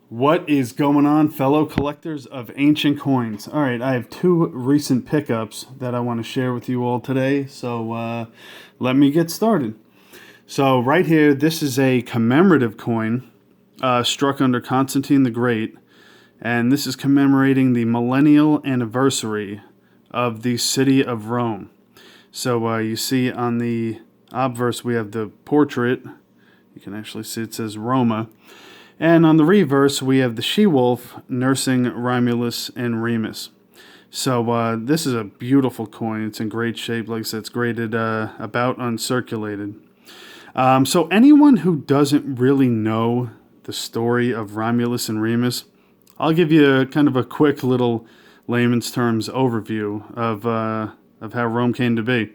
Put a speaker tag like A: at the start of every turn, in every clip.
A: What is going on, fellow collectors of ancient coins? All right, I have two recent pickups that I want to share with you all today, so let me get started. So right here, this is a commemorative coin struck under Constantine the Great, and this is commemorating the millennial anniversary of the city of Rome. So you see on the obverse we have the portrait. You can actually see it says Roma. And on the reverse, we have the she-wolf nursing Romulus and Remus. So this is a beautiful coin. It's in great shape. Like I said, it's graded about uncirculated. So anyone who doesn't really know the story of Romulus and Remus, I'll give you kind of a quick little layman's terms overview of how Rome came to be.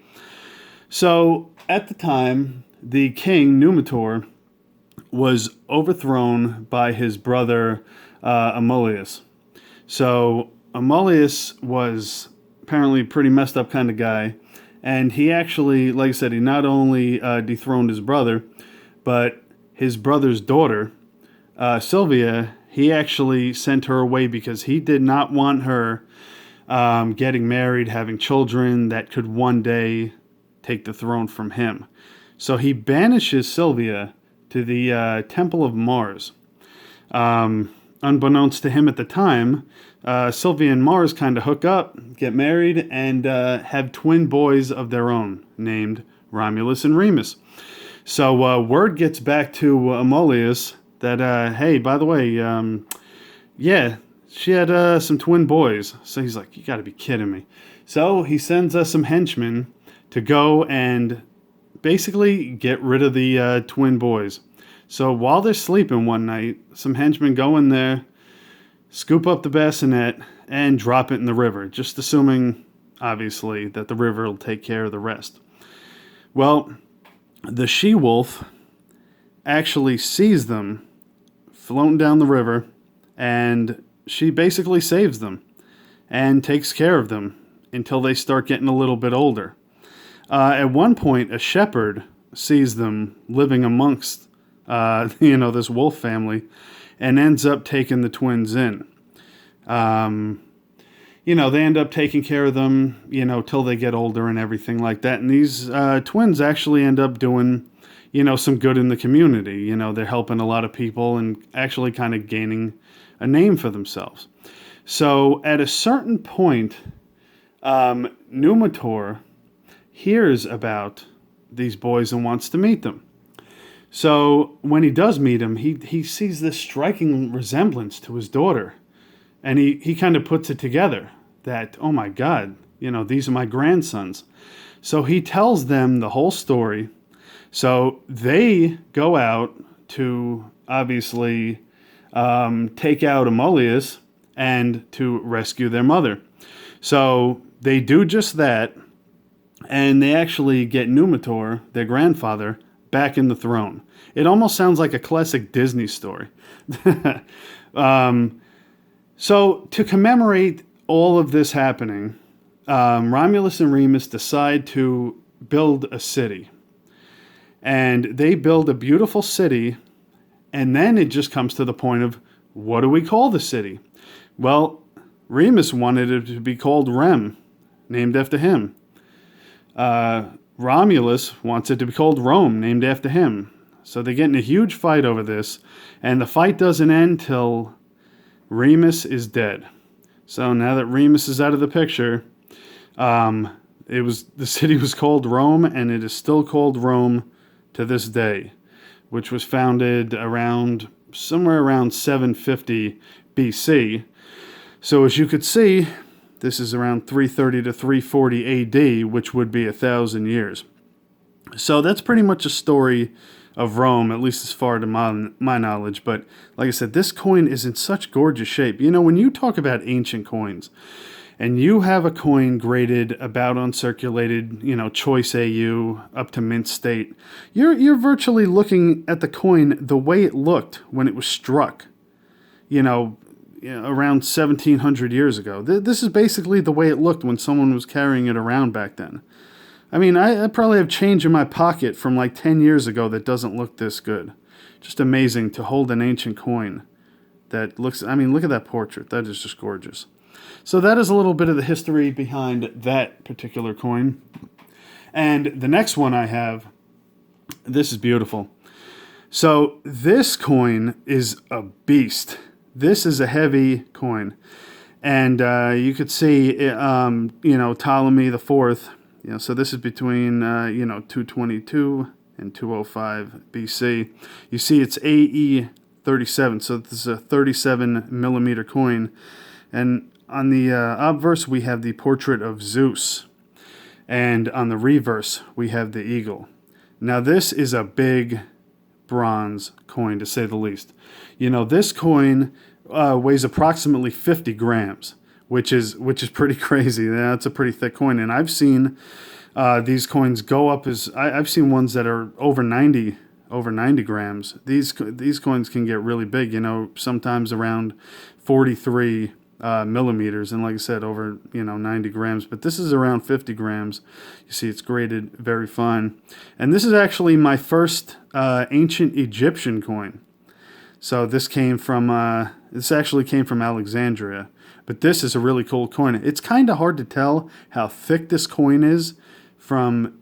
A: So at the time, the king, Numitor, was overthrown by his brother Amulius. So Amulius was apparently a pretty messed up kind of guy, and he actually, like I said, he not only dethroned his brother, but his brother's daughter, Sylvia, he actually sent her away because he did not want her getting married, having children that could one day take the throne from him. So he banishes Sylvia to the Temple of Mars. Unbeknownst to him at the time, Sylvia and Mars kind of hook up, get married, and have twin boys of their own named Romulus and Remus. So word gets back to Amulius that, hey, by the way, yeah, she had some twin boys. So he's like, you got to be kidding me. So he sends us some henchmen to go and basically get rid of the twin boys. So while they're sleeping one night, some henchmen go in there, scoop up the bassinet, and drop it in the river, just assuming, obviously, that the river will take care of the rest. Well, the she-wolf actually sees them floating down the river, and she basically saves them and takes care of them until they start getting a little bit older. At one point, a shepherd sees them living amongst, this wolf family, and ends up taking the twins in. They end up taking care of them, till they get older and everything like that. And these twins actually end up doing, some good in the community. They're helping a lot of people and actually kind of gaining a name for themselves. So at a certain point, Numitor hears about these boys and wants to meet them. So when he does meet them, he sees this striking resemblance to his daughter. And he kind of puts it together that, oh my God, these are my grandsons. So he tells them the whole story. So they go out to obviously take out Amulius and to rescue their mother. So they do just that. And they actually get Numitor, their grandfather, back in the throne. It almost sounds like a classic Disney story. So to commemorate all of this happening, Romulus and Remus decide to build a city. And they build a beautiful city, and then it just comes to the point of, what do we call the city? Well, Remus wanted it to be called Rem, named after him. Romulus wants it to be called Rome, named after him. So they get in a huge fight over this, and the fight doesn't end till Remus is dead. So now that Remus is out of the picture, the city was called Rome, and it is still called Rome to this day, which was founded somewhere around 750 BC. So as you could see, this is around 330 to 340 AD, which would be 1,000 years. So that's pretty much a story of Rome, at least as far to my knowledge. But like I said, this coin is in such gorgeous shape. When you talk about ancient coins, and you have a coin graded about uncirculated, choice AU up to mint state, you're virtually looking at the coin the way it looked when it was struck. Around 1,700 years ago. This is basically the way it looked when someone was carrying it around back then. I mean, I probably have change in my pocket from like 10 years ago that doesn't look this good. Just amazing to hold an ancient coin that looks, I mean, look at that portrait. That is just gorgeous. So that is a little bit of the history behind that particular coin. And the next one I have, this is beautiful. So this coin is a beast. This is a heavy coin. And you could see, Ptolemy the Fourth. So this is between, 222 and 205 BC. You see it's AE 37, so this is a 37 millimeter coin. And on the obverse, we have the portrait of Zeus. And on the reverse, we have the eagle. Now this is a big bronze coin, to say the least. This coin weighs approximately 50 grams, which is pretty crazy. That's a pretty thick coin, and I've seen these coins go up as I've seen ones that are over 90 grams. These coins can get really big. Sometimes around 43 millimeters, and like I said, over 90 grams. But this is around 50 grams. You see, it's graded very fine, and this is actually my first ancient Egyptian coin. So this actually came from Alexandria, but this is a really cool coin. It's kind of hard to tell how thick this coin is from,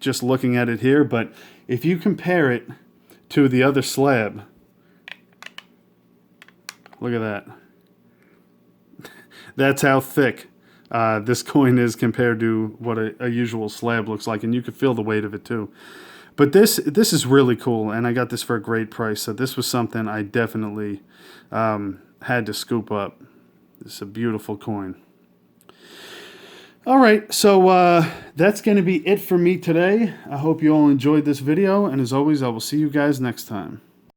A: just looking at it here. But if you compare it to the other slab, look at that. That's how thick this coin is compared to what a usual slab looks like, and you could feel the weight of it too. But this is really cool, and I got this for a great price. So this was something I definitely had to scoop up. This is a beautiful coin. All right, so that's going to be it for me today. I hope you all enjoyed this video, and as always, I will see you guys next time.